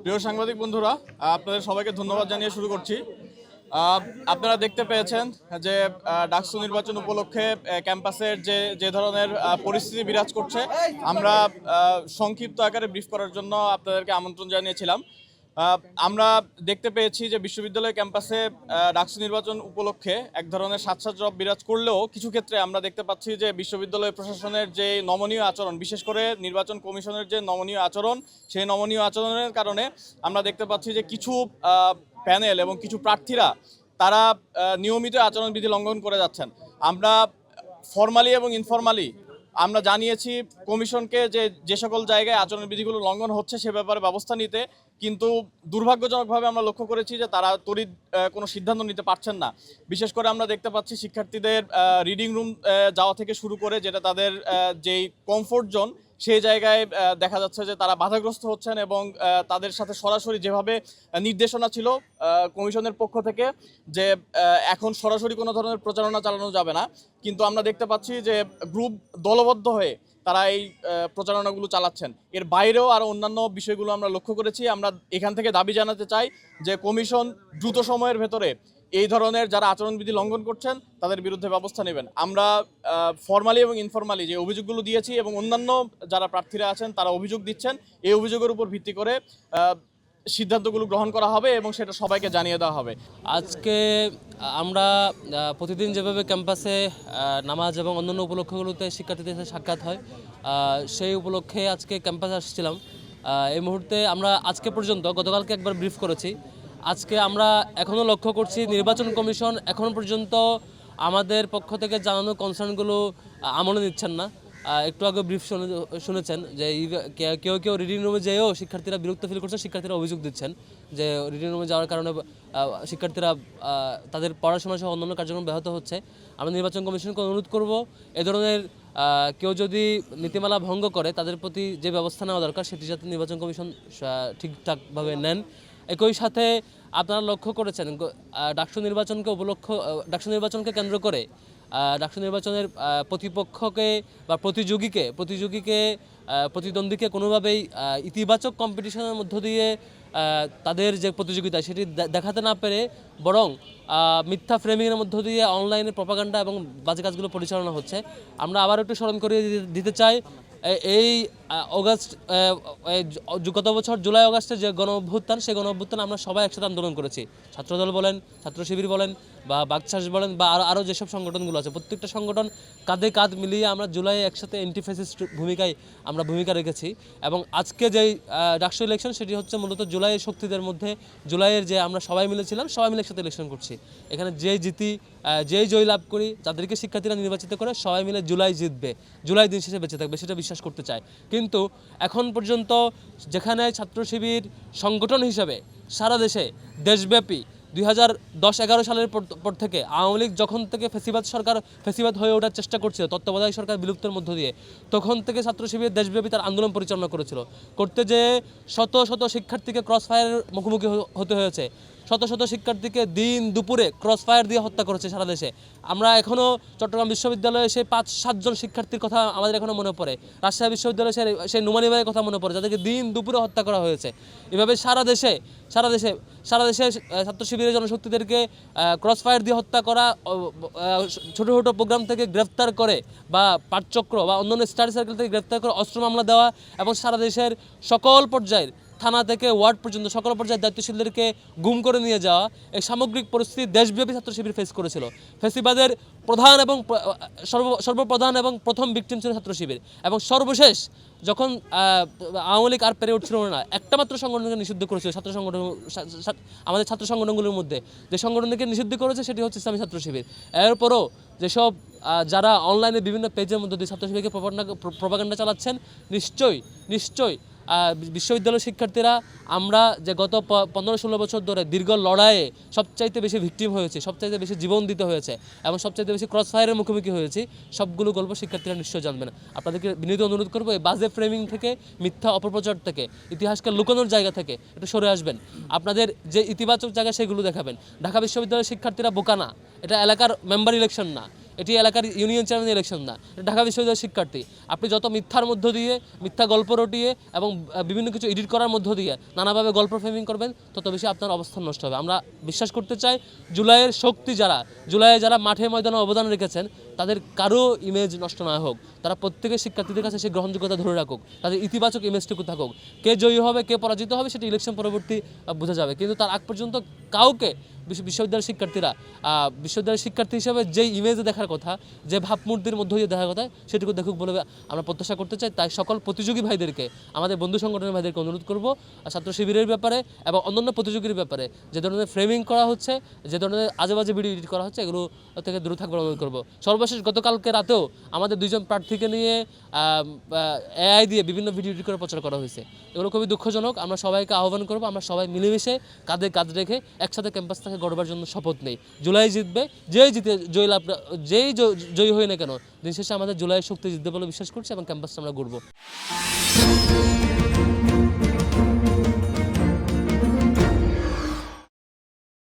প্রিয় সাংবাদিক বন্ধুরা, আপনাদের সবাইকে ধন্যবাদ জানিয়ে শুরু করছি। আপনারা দেখতে পেয়েছেন যে ডাকসু নির্বাচন উপলক্ষে ক্যাম্পাসের যে যে ধরনের পরিস্থিতি বিরাজ করছে, আমরা সংক্ষিপ্ত আকারে ব্রিফ করার জন্য আপনাদেরকে আমন্ত্রণ জানিয়েছিলাম। আমরা দেখতে পেয়েছি যে বিশ্ববিদ্যালয় ক্যাম্পাসে ডাকসু নির্বাচন উপলক্ষে এক ধরনের সাজসাজ রব বিরাজ করলেও কিছু ক্ষেত্রে আমরা দেখতে পাচ্ছি যে বিশ্ববিদ্যালয় প্রশাসনের যে নমনীয় আচরণ, বিশেষ করে নির্বাচন কমিশনের যে নমনীয় আচরণ, সেই নমনীয় আচরণের কারণে আমরা দেখতে পাচ্ছি যে কিছু প্যানেল এবং কিছু প্রার্থীরা তারা নিয়মিত আচরণবিধি লঙ্ঘন করে যাচ্ছেন। আমরা ফর্মালি এবং ইনফর্মালি আমরা জানিয়েছি কমিশনকে যে যে সকল জায়গায় আচরণবিধিগুলো লঙ্ঘন হচ্ছে সে ব্যাপারে ব্যবস্থা নিতে, কিন্তু দুর্ভাগ্যজনকভাবে আমরা লক্ষ্য করেছি যে তারা তড়িৎ কোনো সিদ্ধান্ত নিতে পারছেন না। বিশেষ করে আমরা দেখতে পাচ্ছি শিক্ষার্থীদের রিডিং রুম যাওয়া থেকে শুরু করে যেটা তাদের যেই কমফোর্ট জোন, সেই জায়গায় দেখা যাচ্ছে যে তারা বাধাগ্রস্ত হচ্ছেন এবং তাদের সাথে সরাসরি যেভাবে নির্দেশনা ছিল কমিশনের পক্ষ থেকে যে এখন সরাসরি কোনো ধরনের প্রচারণা চালানো যাবে না, কিন্তু আমরা দেখতে পাচ্ছি যে গ্রুপ দলবদ্ধ হয়ে তারা এই প্রচারণাগুলো চালাচ্ছেন। এর বাইরেও আরও অন্যান্য বিষয়গুলো আমরা লক্ষ্য করেছি। আমরা এখান থেকে দাবি জানাতে চাই যে কমিশন দ্রুত সময়ের ভেতরে এই ধরনের যারা আচরণবিধি লঙ্ঘন করছেন তাদের বিরুদ্ধে ব্যবস্থা নেবেন। আমরা ফর্মালি এবং ইনফর্মালি যে অভিযোগগুলো দিয়েছি এবং অন্যান্য যারা প্রার্থীরা আছেন তারা অভিযোগ দিচ্ছেন, এই অভিযোগের উপর ভিত্তি করে সিদ্ধান্তগুলো গ্রহণ করা হবে এবং সেটা সবাইকে জানিয়ে দেওয়া হবে। আজকে আমরা প্রতিদিন যেভাবে ক্যাম্পাসে নামাজ এবং অন্যান্য উপলক্ষগুলোতে শিক্ষার্থীদের সাথে সাক্ষাৎ হয়, সেই উপলক্ষে আজকে ক্যাম্পাসে আসছিলাম। এই মুহূর্তে আমরা আজকে পর্যন্ত গতকালকে একবার ব্রিফ করেছি। আজকে আমরা এখনও লক্ষ্য করছি নির্বাচন কমিশন এখন পর্যন্ত আমাদের পক্ষ থেকে জানানো কনসার্নগুলো আমলে নিচ্ছেন না। একটু আগে ব্রিফ শুনেছেন যে কেউ কেউ রিডিং রুমে যেয়েও শিক্ষার্থীরা বিরক্ত ফিল করছে, শিক্ষার্থীরা অভিযোগ দিচ্ছেন যে রিডিং রুমে যাওয়ার কারণে শিক্ষার্থীরা তাদের পড়াশোনা সহ অন্যান্য কার্যক্রম ব্যাহত হচ্ছে। আমরা নির্বাচন কমিশনকে অনুরোধ করব এ ধরনের কেউ যদি নীতিমালা ভঙ্গ করে তাদের প্রতি যে ব্যবস্থা নেওয়া দরকার সেটি যাতে নির্বাচন কমিশন ঠিকঠাকভাবে নেন। একই সাথে আপনারা লক্ষ্য করেছেন ডাকসু নির্বাচনকে কেন্দ্র করে ডাকসু নির্বাচনের প্রতিপক্ষকে বা প্রতিদ্বন্দ্বীকে কোনোভাবেই ইতিবাচক কম্পিটিশনের মধ্য দিয়ে তাদের যে প্রতিযোগিতা সেটি দেখাতে না পেরে বরং মিথ্যা ফ্রেমিংয়ের মধ্য দিয়ে অনলাইনে প্রপাগান্ডা এবং বাজে কাজগুলো পরিচালনা হচ্ছে। আমরা আবার একটু স্মরণ করিয়ে দিতে চাই এই গত বছর জুলাই আগস্টে যে গণ অভ্যুত্থান, সেই গণ অভ্যুত্থান আমরা সবাই একসাথে আন্দোলন করেছি। ছাত্রদল বলেন, ছাত্র শিবির বলেন বা বাকশাস বলেন বা আরও যেসব সংগঠনগুলো আছে, প্রত্যেকটা সংগঠন কাঁধে কাঁধ মিলিয়ে আমরা জুলাই একসাথে অ্যান্টিফ্যাসিস্ট ভূমিকা রেখেছি। এবং আজকে যেই ডাকসু ইলেকশন সেটি হচ্ছে মূলত জুলাইয়ের শক্তিদের মধ্যে, জুলাইয়ের যে আমরা সবাই মিলেছিলাম, সবাই মিলে একসাথে ইলেকশন করছি। এখানে যেই জয় লাভ করি, যাদেরকে শিক্ষার্থীরা নির্বাচিত করে, সবাই মিলে জুলাই জিতবে, জুলাই দিন শেষে বেঁচে থাকবে, সেটা বিশ্বাস করতে চায়। কিন্তু এখন পর্যন্ত যেখানে ছাত্র শিবির সংগঠন হিসেবে সারা দেশে দেশব্যাপী 2010-11 সালের পর থেকে আওয়ামী লীগ যখন থেকে ফেসিবাদ হয়ে ওঠার চেষ্টা করছিল তত্ত্বাবধায়ক সরকার বিলুপ্তের মধ্য দিয়ে, তখন থেকে ছাত্র শিবির দেশব্যাপী তার আন্দোলন পরিচালনা করতে যে শত শত শিক্ষার্থীকে ক্রস ফায়ারের মুখোমুখি হতে হয়েছে, শত শত শিক্ষার্থীকে দিন দুপুরে ক্রস ফায়ার দিয়ে হত্যা করেছে সারা দেশে। আমরা এখনও চট্টগ্রাম বিশ্ববিদ্যালয়ে সেই 5-7 জন শিক্ষার্থীর কথা আমাদের এখনও মনে পড়ে, রাজশাহী বিশ্ববিদ্যালয়ে সেই নুমানি ভাইয়ের কথা মনে পড়ে, যাদেরকে দিন দুপুরে হত্যা করা হয়েছে। এভাবে সারা দেশে ছাত্র শিবিরের জনশক্তিদেরকে ক্রস ফায়ার দিয়ে হত্যা করা, ছোটো ছোটো প্রোগ্রাম থেকে গ্রেফতার করে বা পাঠচক্র বা অন্যান্য স্টাডি সার্কেল থেকে গ্রেফতার করে অস্ত্র মামলা দেওয়া এবং সারা দেশের সকল পর্যায়ের থানা থেকে ওয়ার্ড পর্যন্ত সকল পর্যায়ের দায়িত্বশীলদেরকে গুম করে নিয়ে যাওয়া, এই সামগ্রিক পরিস্থিতি দেশব্যাপী ছাত্র শিবির ফেস করেছিল। ফেসিবাদের সর্বপ্রধান এবং প্রথম ভিকটিম ছিল ছাত্র শিবির। এবং সর্বশেষ যখন আওয়ামী লীগ আর পেরে উঠছিল না, একটা মাত্র সংগঠনকে নিষিদ্ধ করেছিল আমাদের ছাত্র সংগঠনগুলোর মধ্যে যে সংগঠনকে নিষিদ্ধ করেছে সেটি হচ্ছে ইসলামী ছাত্র শিবির। এরপরও যেসব যারা অনলাইনে বিভিন্ন পেজের মধ্যে দিয়ে ছাত্র শিবিরকে প্রপাগান্ডা চালাচ্ছেন, নিশ্চয়ই বিশ্ববিদ্যালয়ের শিক্ষার্থীরা আমরা যে গত 15-16 বছর ধরে দীর্ঘ লড়াইয়ে সবচাইতে বেশি ভিকটিম হয়েছে, সবচাইতে বেশি জীবন দিতে হয়েছে এবং সবচাইতে বেশি ক্রস ফায়ারের মুখোমুখি হয়েছি, সবগুলো গল্প শিক্ষার্থীরা নিশ্চয়ই জানবেন। আপনাদেরকে বিনীত অনুরোধ করবো এই বাজে ফ্রেমিং থেকে, মিথ্যা অপপ্রচার থেকে, ইতিহাসকে লুকানোর জায়গা থেকে একটু সরে আসবেন। আপনাদের যে ইতিবাচক জায়গা সেগুলো দেখাবেন। ঢাকা বিশ্ববিদ্যালয়ের শিক্ষার্থীরা বোকা না, এটা এলাকার মেম্বার ইলেকশন না, এটি এলাকার ইউনিয়ন চেয়ারম্যান ইলেকশন না, এটা ঢাকা বিশ্ববিদ্যালয়ের শিক্ষার্থী। আপনি যত মিথ্যার মধ্য দিয়ে, মিথ্যা গল্প রটিয়ে এবং বিভিন্ন কিছু এডিট করার মধ্য দিয়ে নানাভাবে গল্প ফ্রেমিং করবেন, তত বেশি আপনার অবস্থান নষ্ট হবে। আমরা বিশ্বাস করতে চাই জুলাইয়ের শক্তি যারা, জুলাইয়ে যারা মাঠে ময়দানে অবদান রেখেছেন, তাদের কারো ইমেজ নষ্ট না হোক, তারা প্রত্যেকের শিক্ষার্থীদের কাছে সেই গ্রহণযোগ্যতা ধরে রাখুক, তাদের ইতিবাচক ইমেজটুকু থাকুক। কে জয়ী হবে কে পরাজিত হবে সেটা ইলেকশন পরবর্তী বোঝা যাবে, কিন্তু তার আগ পর্যন্ত কাউকে বিশ্ববিদ্যালয়ের শিক্ষার্থী হিসেবে যেই ইমেজে দেখার কথা, যে ভাবমূর্তির মধ্য দিয়ে দেখার কথা, সেটুকু দেখুক বলে আমরা প্রত্যাশা করতে চাই। তাই সকল প্রতিযোগী ভাইদেরকে, আমাদের বন্ধু সংগঠনের ভাইদেরকে অনুরোধ করব ছাত্র শিবিরের ব্যাপারে এবং অন্যান্য প্রতিযোগীর ব্যাপারে যে ধরনের ফ্রেমিং করা হচ্ছে, যে ধরনের আজেবাজে ভিডিও এডিট করা হচ্ছে, এগুলো থেকে দূরে থাকবার অনুরোধ করব। সর্বশেষ গতকালকে রাতেও আমাদের 2 জন প্রার্থীকে নিয়ে এআই দিয়ে বিভিন্ন ভিডিও এডিট করে প্রচার করা হয়েছে। এগুলো খুবই দুঃখজনক। আমরা সবাইকে আহ্বান করব, আমরা সবাই মিলেমিশে কাঁধে কাঁধ রেখে একসাথে ক্যাম্পাসটাকে গড়বার জন্য শপথ নেই। জুলাই জিতবে, যেই জয়ী হই না কেন, দিন শেষে আমাদের জুলাইয়ের শক্তি জিতবে বলে বিশ্বাস করছি এবং ক্যাম্পাসটা আমরা গড়ব।